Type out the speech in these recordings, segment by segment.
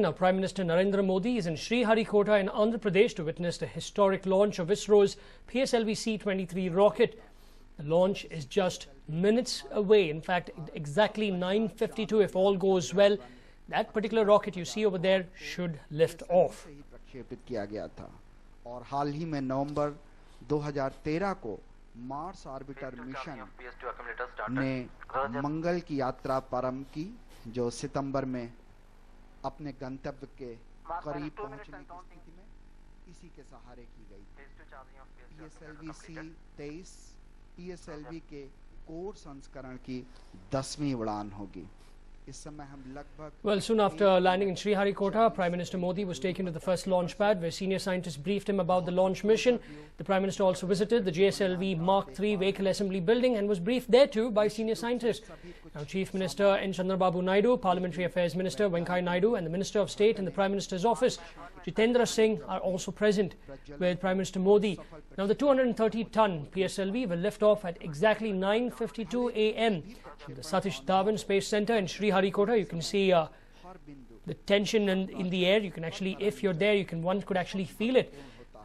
Now, Prime Minister Narendra Modi is in Sriharikota in Andhra Pradesh to witness the historic launch of ISRO's PSLV C-23 rocket. The launch is just minutes away. In fact, exactly 9:52 if all goes well. That particular rocket you see over there should lift off. प्रक्षेपित किया गया था और हाल ही में नवंबर 2013 को Mars orbiter mission ने मंगल की यात्रा प्रारंभ की, जो सितंबर में अपने गंतव्य के करीब पहुंचने की स्थिति में इसी के सहारे की गई थी। PSLV C-23 PSLV के कोर संस्करण की 10वीं उड़ान होगी। Well, soon after landing in Sriharikota, Prime Minister Modi was taken to the first launch pad where senior scientists briefed him about the launch mission. The Prime Minister also visited the GSLV Mark III Vehicle Assembly Building and was briefed there too by senior scientists. Now, Chief Minister N. Chandrababu Naidu, Parliamentary Affairs Minister Venkaiah Naidu and the Minister of State in the Prime Minister's office, Jitendra Singh, are also present with Prime Minister Modi. Now, the 230-ton PSLV will lift off at exactly 9:52 a.m. from the Satish Dhawan Space Centre in Sriharikota. You can see the tension in the air. You can actually, if you're there, one could actually feel it.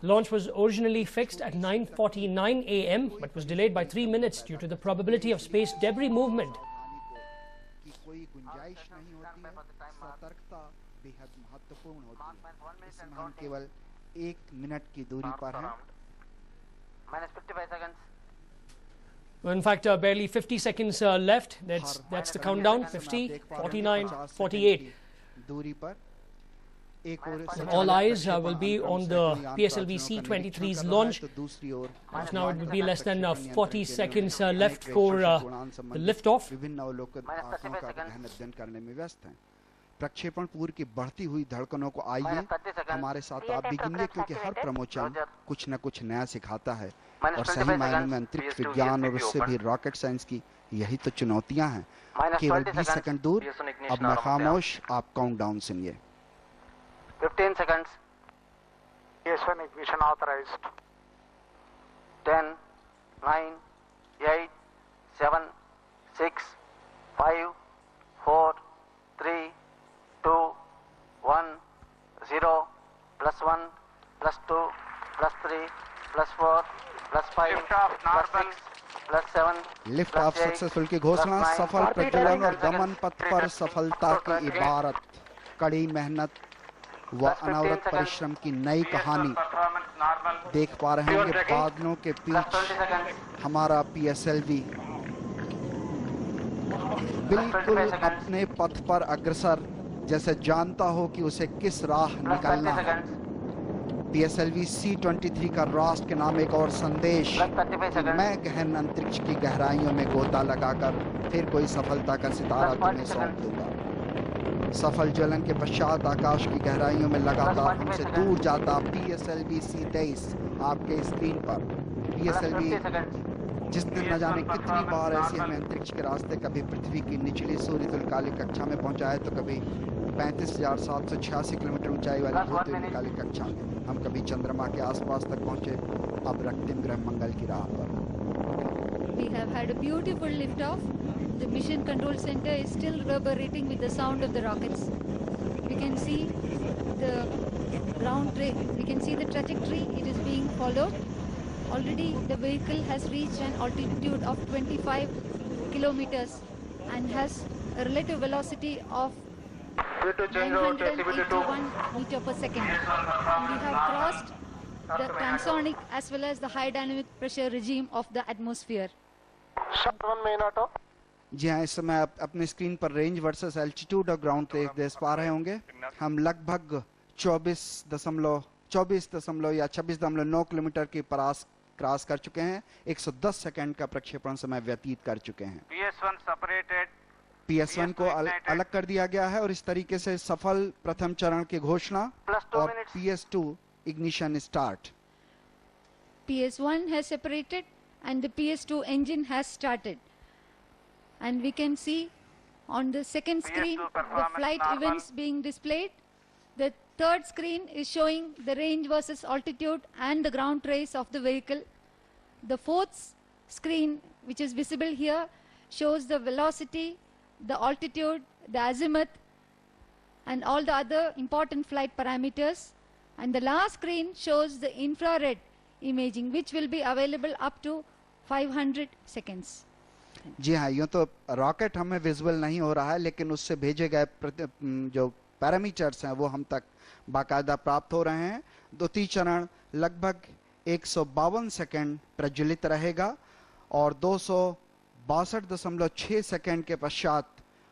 Launch was originally fixed at 9:49 a.m. but was delayed by 3 minutes due to the probability of space debris movement. केवल 1 minute की दूरी पर है। -55 seconds. Well, in fact, barely 50 seconds left. That's the countdown. 50, 49, 48. All eyes will be on the PSLV C-23's launch. Now it will be less than 40 seconds left for the liftoff. प्रक्षेपण पूर्व की बढ़ती हुई धड़कनों को आइए हमारे साथ आप भी गिनिए, क्योंकि हर प्रमोशन कुछ न कुछ नया सिखाता है और सही मायनों में अंतरिक्ष विज्ञान और उससे भी रॉकेट साइंस की यही तो चुनौतियां हैं। केवल 20 सेकंड दूर, अब मैं खामोश, आप काउंटडाउन सुनिए। 15 seconds. PS1 ignition authorized. 10, 9, 8, 7, 6, 5, 4, 3, 2, 1, 0, +1, +2, +3, +4, +5, +6, +7, lift off successful की घोषणा। सफल प्रज्वलन और गमन पथ पर सफलता की इबारत, कड़ी मेहनत व अनवरत परिश्रम की नई कहानी देख पा रहे होंगे। बादलों के बीच हमारा PSLV बिल्कुल अपने पथ पर अग्रसर, जैसे जानता हो कि उसे किस राह निकलना है। PSLV C-23 का राष्ट्र के नाम एक और संदेश कि मैं गहन अंतरिक्ष की गहराइयों में गोता लगाकर फिर कोई सफलता का सितारा तुम्हें सौंप दूंगा। सफल ज्वलन के पश्चात आकाश की गहराइयों में लगातार हमसे दूर जाता PSLV C-23 आपके स्क्रीन पर। PSLV जिसने न जाने कितनी बार ऐसे हमें अंतरिक्ष के रास्ते, कभी पृथ्वी की निचली सूर्यतुल्यकालिक कक्षा में पहुंचाए तो कभी 35,786 किलोमीटर ऊंचाई वाली भूतकालिक कक्षा में, हम कभी चंद्रमा के आसपास तक पहुंचे, अब रক্তিम ग्रह मंगल की राह पर। We have had a beautiful liftoff. The mission control center is still reverberating with the sound of the rockets. We can see the we can see the trajectory it is being followed. Already the vehicle has reached an altitude of 25 kilometers and has a relative velocity of 981 meter per second. We have crossed the transonic as well as the high dynamic pressure regime of the atmosphere. जी हाँ, इस समय आप अपने screen पर range versus altitude और ground देख पा रहे होंगे। हम लगभग 24 या 26.9 किलोमीटर की क्रॉस कर चुके हैं। 110 सेकंड का प्रक्षेपण समय व्यतीत कर चुके हैं। PS1 separated. PS1 को अलग कर दिया गया है और इस तरीके से सफल प्रथम चरण की घोषणा और PS2 ignition start. PS1 has separated and the PS2 engine has started. And we can see on the second screen the flight events being displayed. The third screen is showing the range versus altitude and the ground trace of the vehicle. The fourth screen, which is visible here, shows the velocity, the altitude, the azimuth, and all the other important flight parameters. And the last screen shows the infrared imaging, which will be available up to 500 seconds. जी हाँ, यूँ तो rocket हमें visual नहीं हो रहा है, लेकिन उससे भेजे गए जो पैरामीटर्स हैं वो हम तक बाकायदा प्राप्त हो रहे हैं। द्वितीय चरण लगभग 152 सेकंड प्रज्वलित रहेगा और 262.6 सेकंड के पश्चात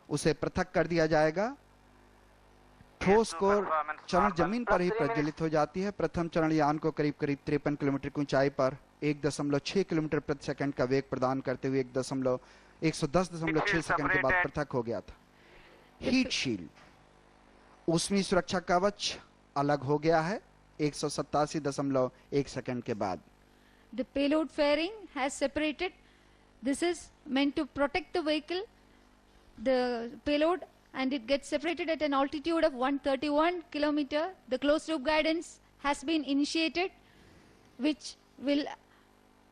उसे पृथक कर दिया जाएगा। ठोस कोर चरण जमीन पर ही प्रज्वलित हो जाती है। प्रथम चरण यान को करीब 53 किलोमीटर की ऊंचाई पर 1.6 किलोमीटर प्रति सेकंड का वेग प्रदान करते हुए 110.6 सेकंड के बाद पृथक हो गया था। हीट शील्ड ऊष्मीय सुरक्षा कवच अलग हो गया है 187.1 सेकंड के बाद। The payload fairing has separated. This is meant to protect the vehicle, the payload, and it gets separated at an altitude of 131 kilometer. The closed loop guidance has been initiated, which will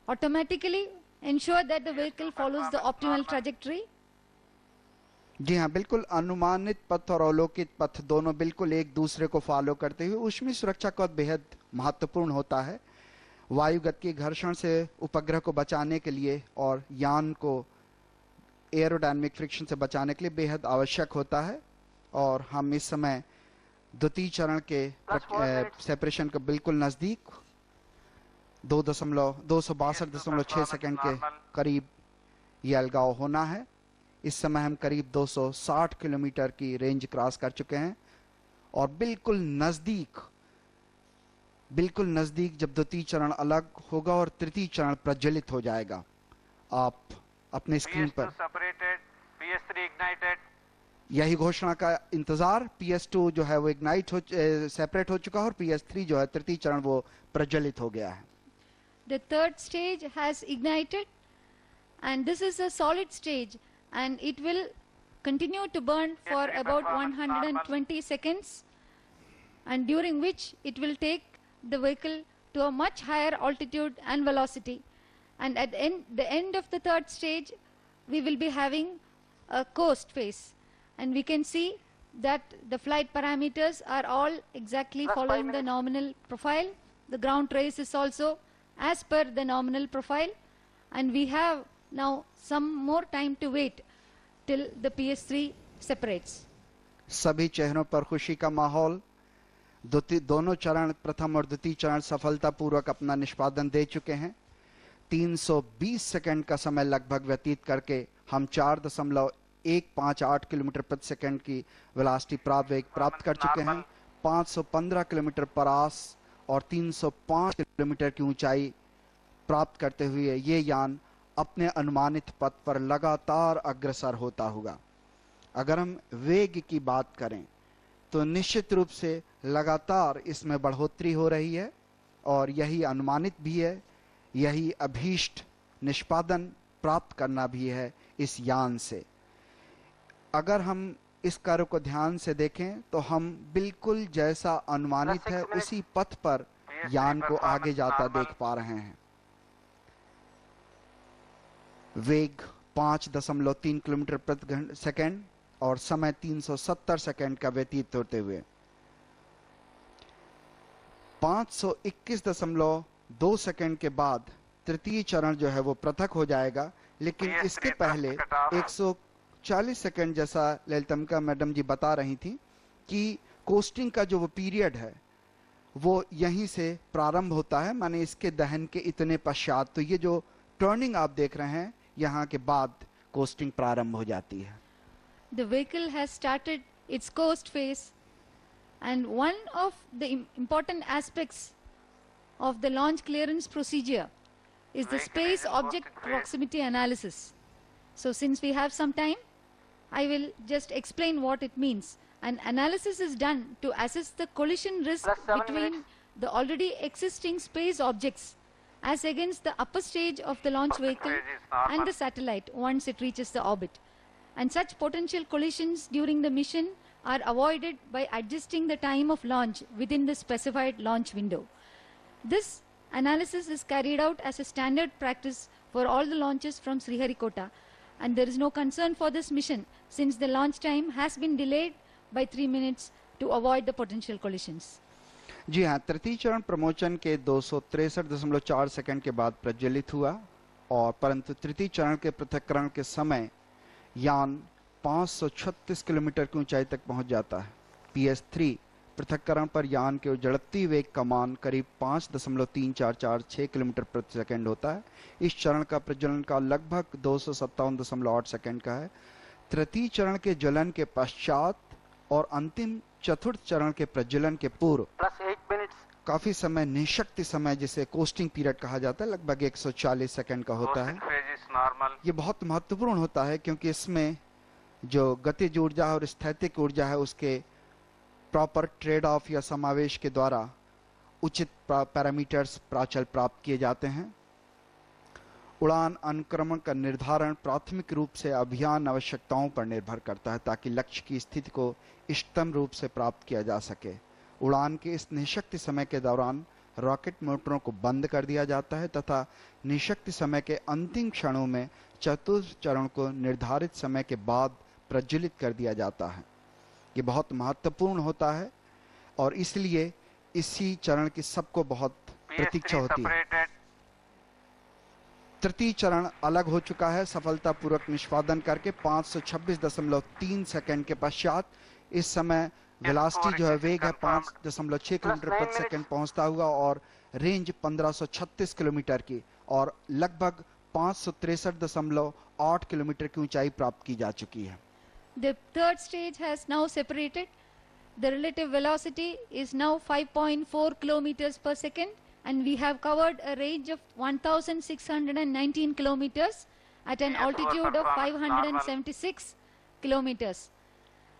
automatically ensure that the vehicle follows the optimal trajectory. जी हाँ, बिल्कुल अनुमानित पथ और अवलोकित पथ दोनों बिल्कुल एक दूसरे को फॉलो करते हुए ऊष्मीय सुरक्षा का बेहद महत्वपूर्ण होता है। वायुगत की घर्षण से उपग्रह को बचाने के लिए और यान को एरोडायनामिक फ्रिक्शन से बचाने के लिए बेहद आवश्यक होता है। और हम इस समय द्वितीय चरण के सेपरेशन के बिल्कुल नजदीक 262.6 सेकंड के करीब ये अलगाव होना है। इस समय हम करीब 260 किलोमीटर की रेंज क्रॉस कर चुके हैं और बिल्कुल नजदीक जब द्वितीय चरण अलग होगा और तृतीय चरण प्रज्वलित हो जाएगा, आप अपने स्क्रीन पर यही घोषणा का इंतजार। PS2 जो है वो सेपरेट हो चुका है और PS3 जो है तृतीय चरण वो प्रज्वलित हो गया है। The third stage has ignited, and this is a solid stage, and it will continue to burn for about 120 seconds, and during which it will take the vehicle to a much higher altitude and velocity. And at the end of the third stage, we will be having a coast phase, and we can see that the flight parameters are all exactly following the nominal profile. The ground trace is also as per the nominal profile, and we have now some more time to wait till the PS3 separates. सभी चेहरों पर खुशी का माहौल। दोनों चरण प्रथम और द्वितीय चरण सफलतापूर्वक अपना निष्पादन दे चुके हैं। 320 सेकंड का समय लगभग व्यतीत करके हम 4.158 किलोमीटर प्रति सेकंड की वेलोसिटी प्राप्त कर चुके हैं। 515 किलोमीटर पर आस और 305 किलोमीटर की ऊंचाई प्राप्त करते हुए ये यान अपने अनुमानित पथ पर लगातार अग्रसर होता होगा। अगर हम वेग की बात करें तो निश्चित रूप से लगातार इसमें बढ़ोतरी हो रही है और यही अनुमानित भी है, यही अभीष्ट निष्पादन प्राप्त करना भी है इस यान से। अगर हम इस कार्य को ध्यान से देखें तो हम बिल्कुल जैसा अनुमानित है उसी पथ पर यान को आगे जाता देख पा रहे हैं। वेग 5.3 किलोमीटर प्रति सेकंड और समय 370 सेकंड का व्यतीत होते हुए 521.2 सेकंड के बाद तृतीय चरण जो है वो पृथक हो जाएगा, लेकिन इसके पहले 140 सेकंड जैसा ललितमका मैडम जी बता रही थी कि कोस्टिंग का जो वो पीरियड है वो यहीं से प्रारंभ होता है, माने इसके दहन के इतने पश्चात। तो ये जो टर्निंग आप देख रहे हैं यहाँ के बाद कोस्टिंग प्रारंभ हो जाती है। The vehicle has started its coast phase, and one of the important aspects of the launch clearance procedure is the space object proximity analysis. So since we have some time, I will just explain what it means. An analysis is done to assess the collision risk between the already existing space objects as against the upper stage of the launch vehicle and the satellite once it reaches the orbit. And such potential collisions during the mission are avoided by adjusting the time of launch within the specified launch window. This analysis is carried out as a standard practice for all the launches from Sriharikota, and there is no concern for this mission since the launch time has been delayed by 3 minutes to avoid the potential collisions. जी हाँ, तृतीय चरण promotion के 263.4 second के बाद प्रज्वलित हुआ और परंतु तृतीय चरण के पृथक्करण के समय यान 536 किलोमीटर की ऊंचाई तक पहुंच जाता है। PS3 पृथक्करण पर यान के उजड़ती वेग का मान करीब 5.3446 किलोमीटर प्रति सेकंड होता है। इस चरण का प्रज्वलन काल लगभग 257.8 सेकंड का है। तृतीय चरण के ज्वलन के पश्चात और अंतिम चतुर्थ चरण के प्रज्वलन के पूर्व काफी समय निशक्ति समय, जिसे कोस्टिंग पीरियड कहा जाता है, लगभग 140 सेकंड का होता है। ये बहुत महत्वपूर्ण होता है क्योंकि इसमें जो गतिज ऊर्जा और स्थैतिक ऊर्जा है उसके प्रॉपर ट्रेड ऑफ या समावेश के द्वारा उचित पैरामीटर्स प्राचल प्राप्त किए जाते हैं। उड़ान अनुक्रमण का निर्धारण प्राथमिक रूप से अभियान आवश्यकताओं पर निर्भर करता है ताकि लक्ष्य की स्थिति को इष्टतम रूप से प्राप्त किया जा सके। उड़ान के इस निशक्ति समय के दौरान रॉकेट मोटरों को बंद कर दिया जाता है तथा निशक्ति समय के अंतिम क्षणों में चतुर्थ चरण को निर्धारित समय के बाद प्रज्वलित कर दिया जाता है। ये बहुत महत्वपूर्ण होता है और इसलिए इसी चरण की सबको बहुत प्रतीक्षा होती है। तृतीय चरण अलग हो चुका है सफलतापूर्वक निष्पादन करके 526.3 सेकंड के पश्चात। इस समय वेलोसिटी जो है वेग है 5.6 किलोमीटर प्रति सेकंड पहुंचता हुआ और रेंज 1536 किलोमीटर की और लगभग 563.8 किलोमीटर की ऊंचाई प्राप्त की जा चुकी है। The third stage has now separated. The relative velocity is now 5.4 kilometers per second, and we have covered a range of 1,619 kilometers at an altitude of 576 kilometers.